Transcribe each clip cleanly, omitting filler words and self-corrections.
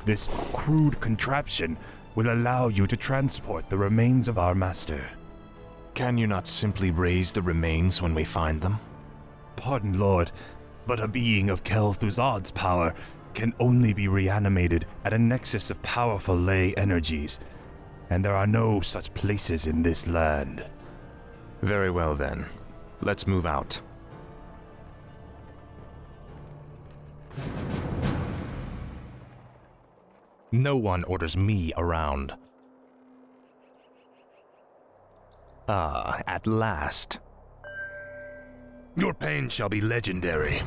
This crude contraption will allow you to transport the remains of our master. Can you not simply raise the remains when we find them? Pardon, Lord, but a being of Kel'Thuzad's power can only be reanimated at a nexus of powerful ley energies, and there are no such places in this land. Very well then. Let's move out. No one orders me around. Ah, at last. Your pain shall be legendary.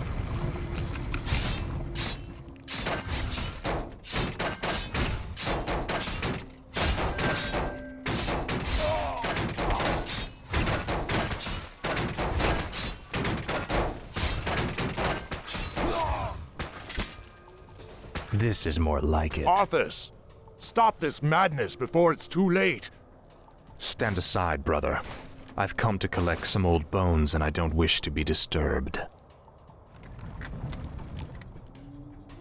This is more like it. Arthas, stop this madness before it's too late. Stand aside, brother. I've come to collect some old bones and I don't wish to be disturbed.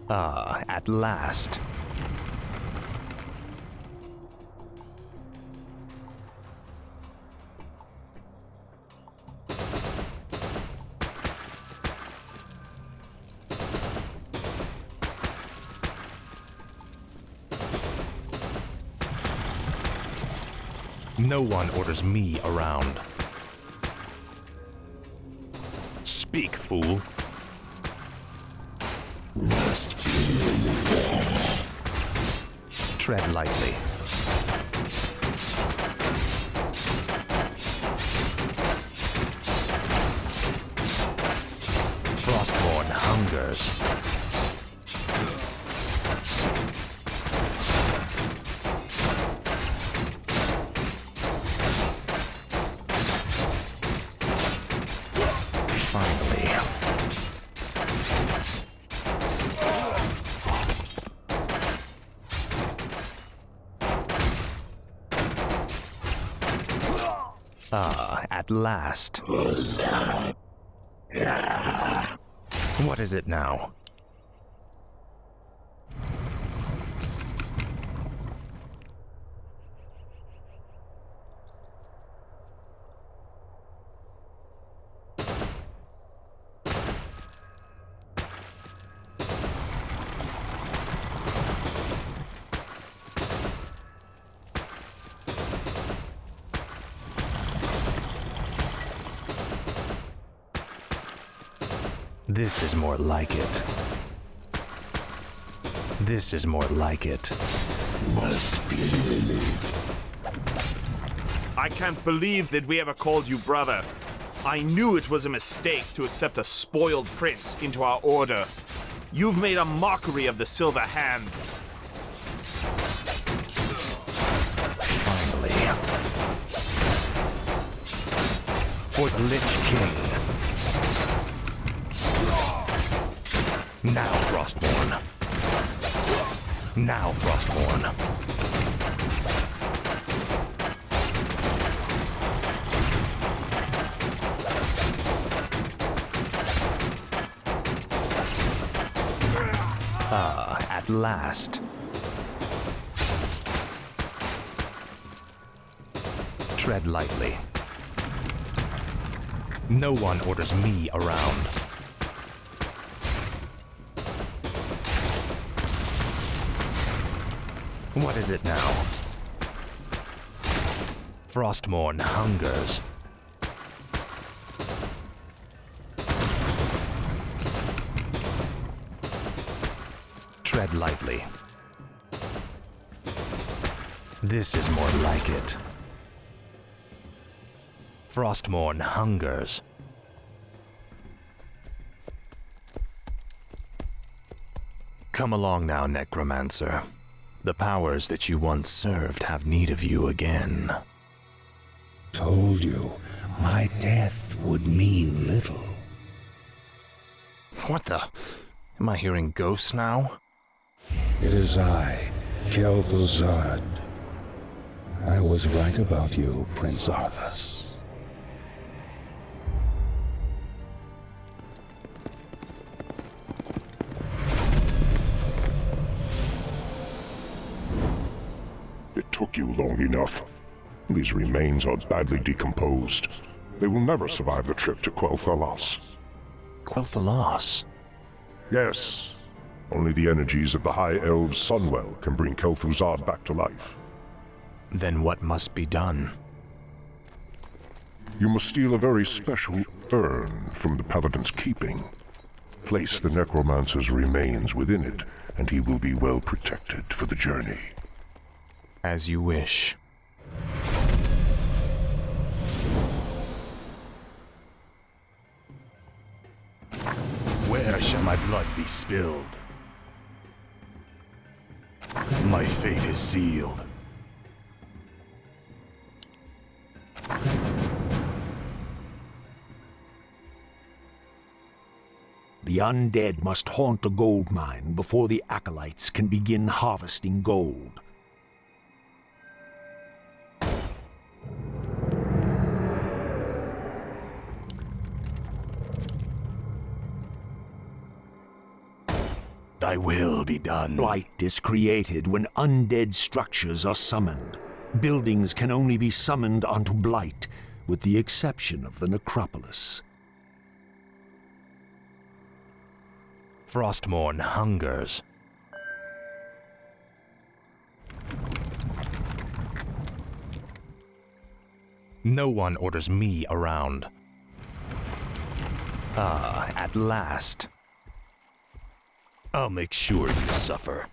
Ah, at last. No one orders me around. Speak, fool. Tread lightly. Frostborn hungers. Ah, at last. What is it now? This is more like it. This is more like it. Must be relieved. I can't believe that we ever called you brother. I knew it was a mistake to accept a spoiled prince into our order. You've made a mockery of the Silver Hand. Finally. For the Lich King. Now, Frostborn. Now, Frostborn. Ah, at last. Tread lightly. No one orders me around. What is it now? Frostborn hungers. Tread lightly. This is more like it. Frostborn hungers. Come along now, Necromancer. The powers that you once served have need of you again. Told you, my death would mean little. What the? Am I hearing ghosts now? It is I, Kel'Thuzad. I was right about you, Prince Arthas. took you long enough. These remains are badly decomposed. They will never survive the trip to Quel'Thalas. Quel'Thalas? Yes. Only the energies of the High Elves' Sunwell can bring Kel'Thuzad back to life. Then what must be done? You must steal a very special urn from the Paladin's keeping. Place the Necromancer's remains within it, and he will be well protected for the journey. As you wish. Where shall my blood be spilled? My fate is sealed. The undead must haunt the gold mine before the acolytes can begin harvesting gold. Thy will be done. Blight is created when undead structures are summoned. Buildings can only be summoned onto Blight, with the exception of the necropolis. Frostmourne hungers. No one orders me around. Ah, at last. I'll make sure you suffer.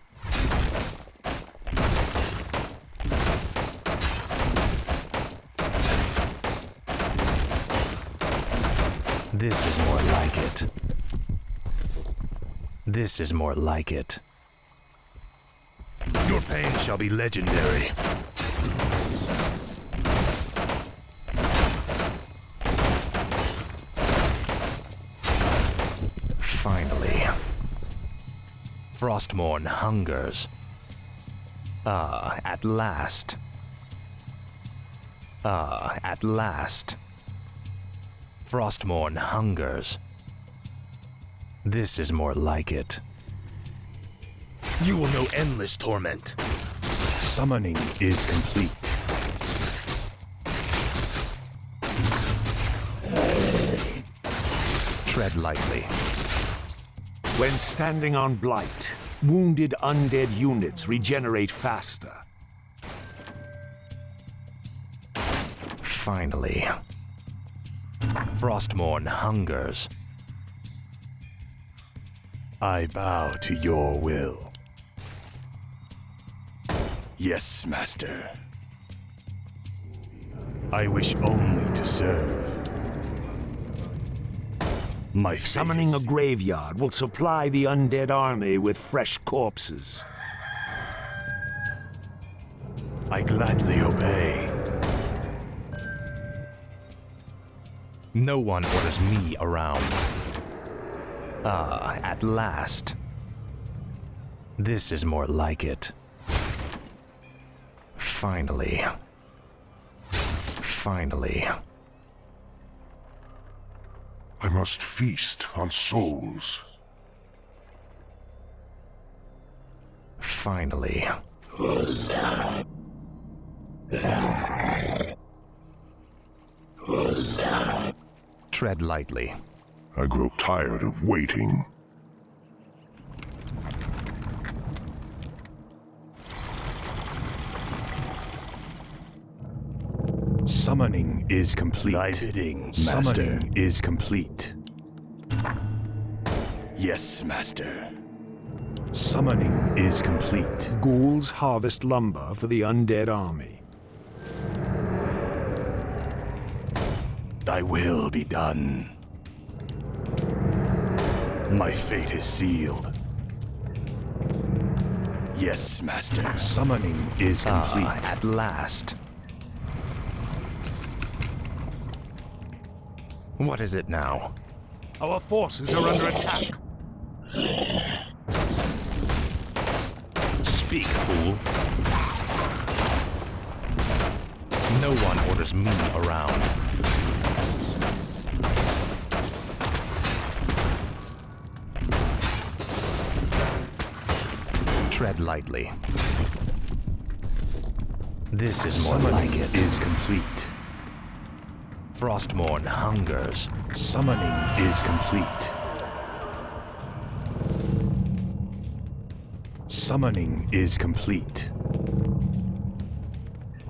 This is more like it. This is more like it. Your pain shall be legendary. Finally. Frostmourne hungers. Ah, at last. Ah, at last. Frostmourne hungers. This is more like it. You will know endless torment. Summoning is complete. Tread lightly. When standing on Blight, wounded undead units regenerate faster. Finally. Frostmourne hungers. I bow to your will. Yes, Master. I wish only to serve. My fate Summoning a is- graveyard will supply the undead army with fresh corpses. I gladly obey. No one orders me around. Ah, at last. This is more like it. Finally. Finally. I must feast on souls. Finally. Tread lightly. I grow tired of waiting. Summoning is complete. Thy bidding, Summoning Master. is complete. Yes, Master. Summoning is complete. Ghouls harvest lumber for the undead army. Thy will be done. My fate is sealed. Yes, Master. Summoning is complete. Ah, at last. What is it now? Our forces are under attack. Speak, fool. No one orders me around. Tread lightly. This is more Summoning like it. is complete. Frostmourne hungers. Summoning is complete. Summoning is complete.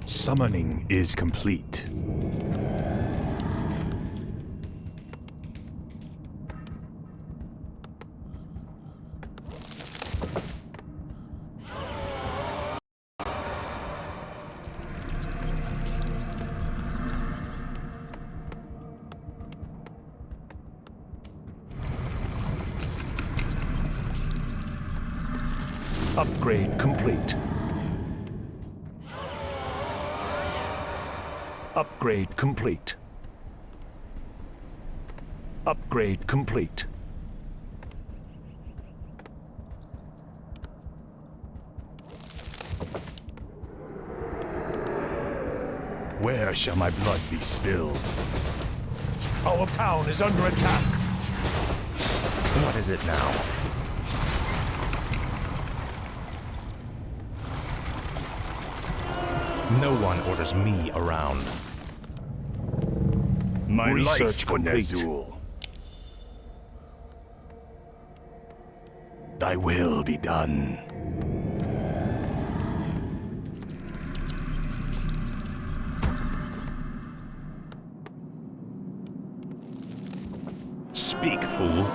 Summoning is complete. Upgrade complete. Upgrade complete. Upgrade complete. Where shall my blood be spilled? Our town is under attack. What is it now? No one orders me around. My Research life for complete. Nezul. Thy will be done. Speak, fool.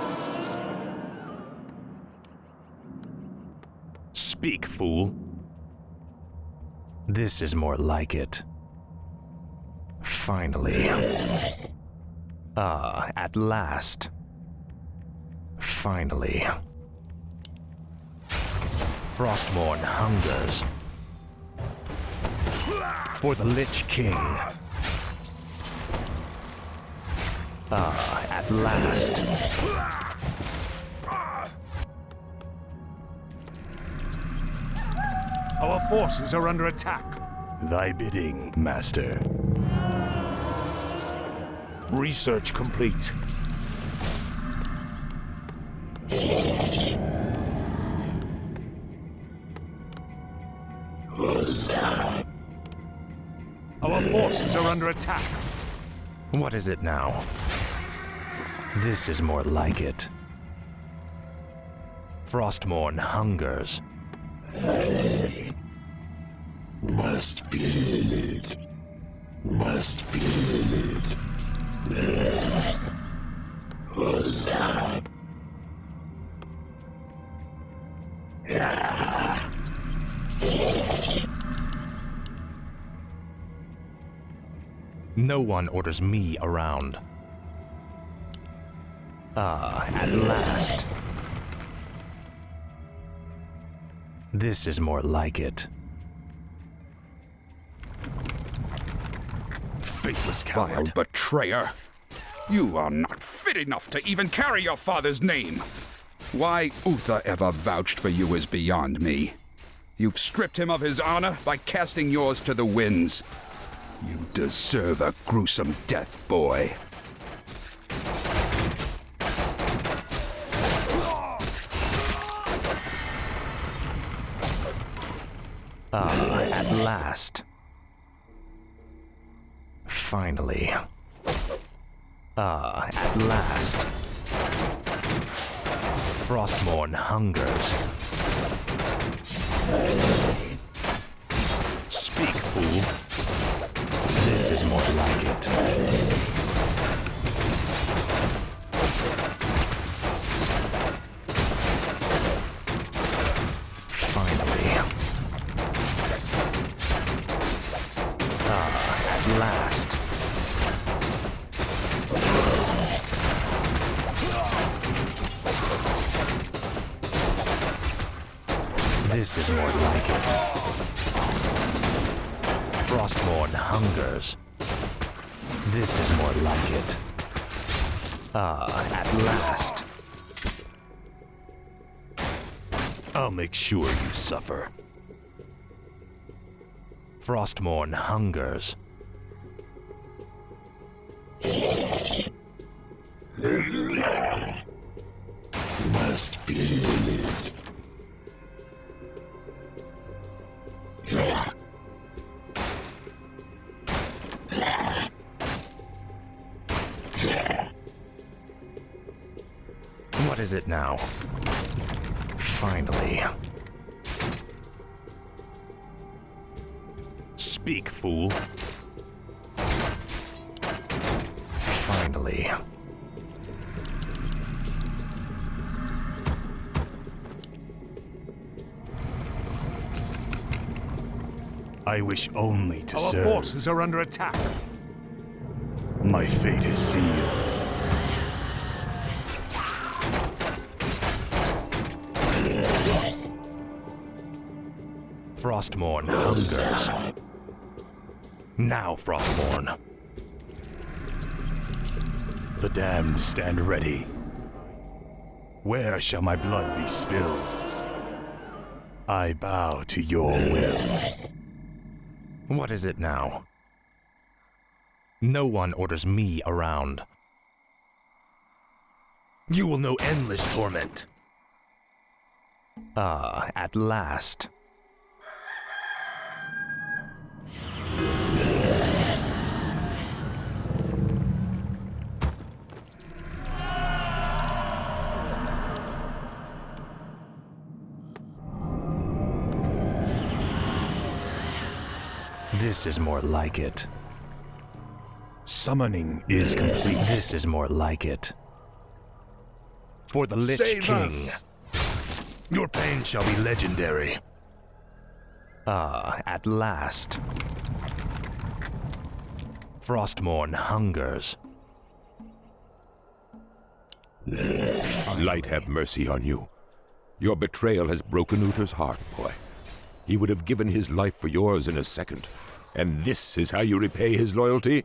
Speak, fool. This is more like it. Finally. Ah, at last. Finally. Frostmourne hungers. For the Lich King. Ah, at last. Our forces are under attack. Thy bidding, Master. Research complete. Our forces are under attack. What is it now? This is more like it. Frostmourne hungers. Must feel it. Must feel it. What's up? No one orders me around. Ah, at last. This is more like it. Faithless Vile coward. betrayer! You are not fit enough to even carry your father's name! Why Uther ever vouched for you is beyond me. You've stripped him of his honor by casting yours to the winds. You deserve a gruesome death, boy. Ah, at last. Finally. Ah, at last. Frostmourne hungers. Speak, fool. This is more like it. Finally. Ah, at last. This is more like it. Frostmourne hungers. This is more like it. Ah, at last. I'll make sure you suffer. Frostmourne hungers. Must feel it. is it now? Finally. Speak, fool. Finally. I wish only to Our serve. forces are under attack. My fate is sealed. Frostmourne hungers. Now, Frostmourne. The damned stand ready. Where shall my blood be spilled? I bow to your will. What is it now? No one orders me around. You will know endless torment. Ah, at last. This is more like it. Summoning is complete. This is more like it. For the Lich Save King. us. Your pain shall be legendary. Ah, at last. Frostmourne hungers. Light have mercy on you. Your betrayal has broken Uther's heart, boy. He would have given his life for yours in a second. And this is how you repay his loyalty?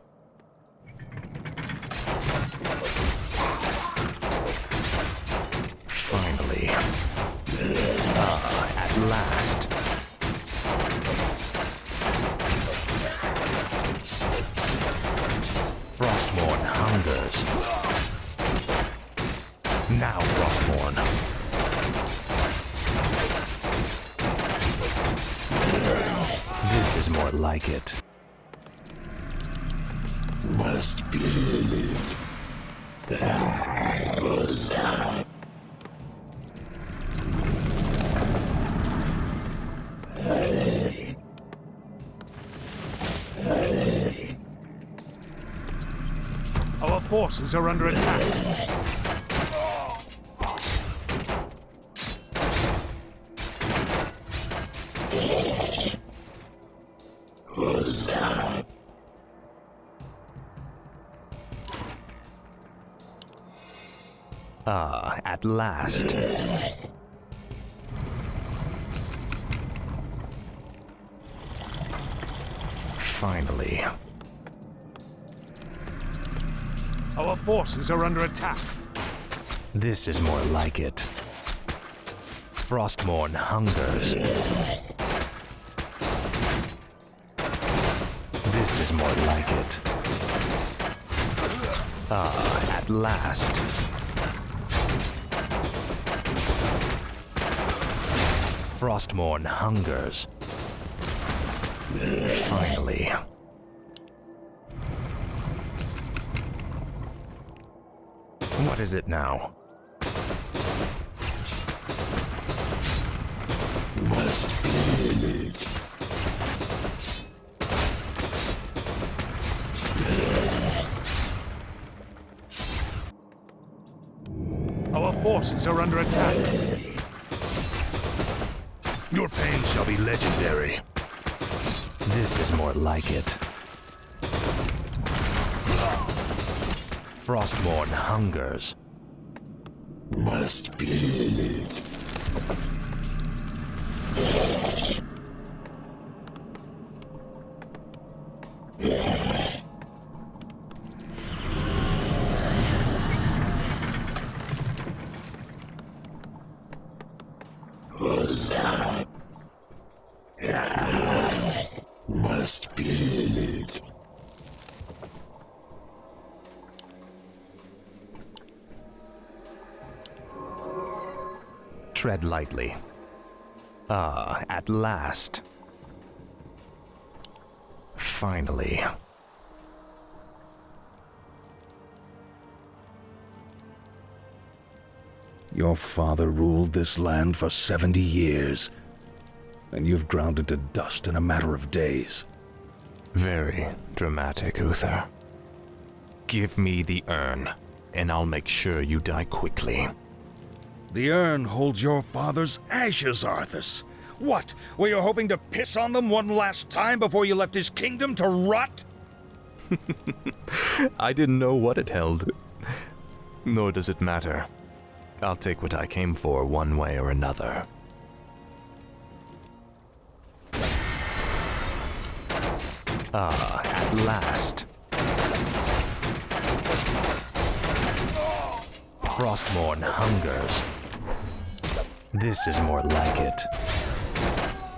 Finally. Ah, at last. Frostmourne hungers. Now, Frostmourne. This is more like it. Must feel it. What's up? Our forces are under attack. What's up? Ah, at last. Finally. Our forces are under attack. This is more like it. Frostmourne hungers. This is more like it. Ah, at last. Frostmourne hungers. Finally. What is it now? Must feel it. Our forces are under attack. Your pain shall be legendary. This is more like it. Frostmourne hungers. Must feel it. What's up? Must feel it. Tread lightly. Ah, at last. Finally. Your father ruled this land for 70 years, and you've ground it to dust in a matter of days. Very dramatic, Uther. Give me the urn, and I'll make sure you die quickly. The urn holds your father's ashes, Arthas. What, were you hoping to piss on them one last time before you left his kingdom to rot? I didn't know what it held. Nor does it matter. I'll take what I came for one way or another. Ah, at last. Frostmourne hungers. This is more like it.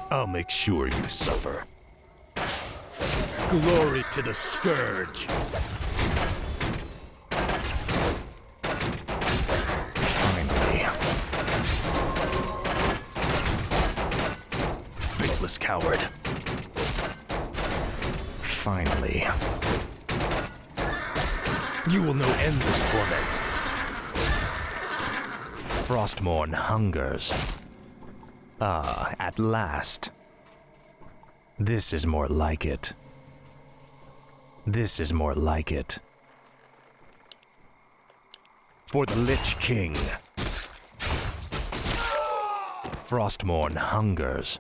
I'll make sure you suffer. Glory to the Scourge! Finally. Faithless coward. Finally. You will know endless torment. Frostmourne hungers. Ah, at last. This is more like it. This is more like it. For the Lich King. Frostmourne hungers.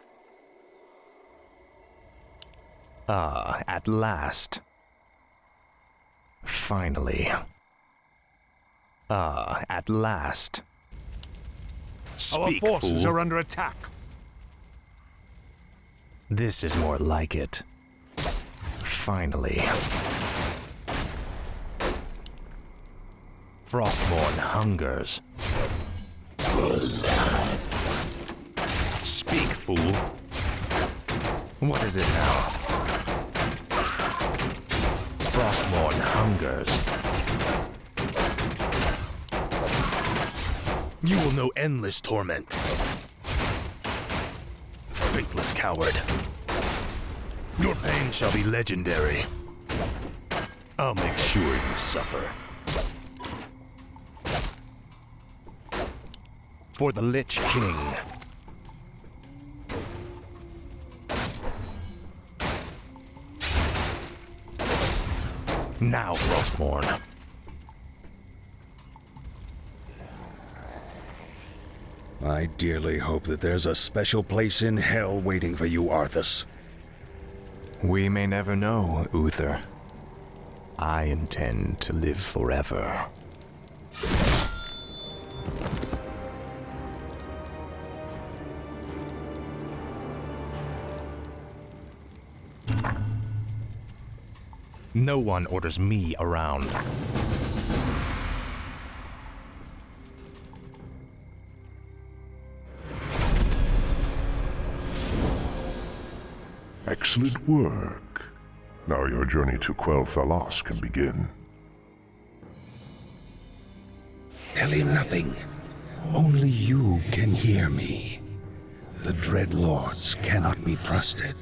Ah, at last. Finally. Ah, at last. Speak, Our forces fool. are under attack. This is more like it. Finally. Frostmourne hungers. Speak, fool. What is it now? Frostmourne hungers. You will know endless torment. Faithless coward. Your pain shall be legendary. I'll make sure you suffer. For the Lich King. Now, Frostmourne. I dearly hope that there's a special place in hell waiting for you, Arthas. We may never know, Uther. I intend to live forever. No one orders me around. Excellent work. Now your journey to Quell Thalas can begin. Tell him nothing. Only you can hear me. The Dread Lords cannot be trusted.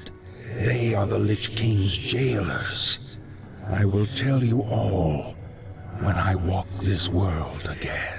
They are the Lich King's jailers. I will tell you all when I walk this world again.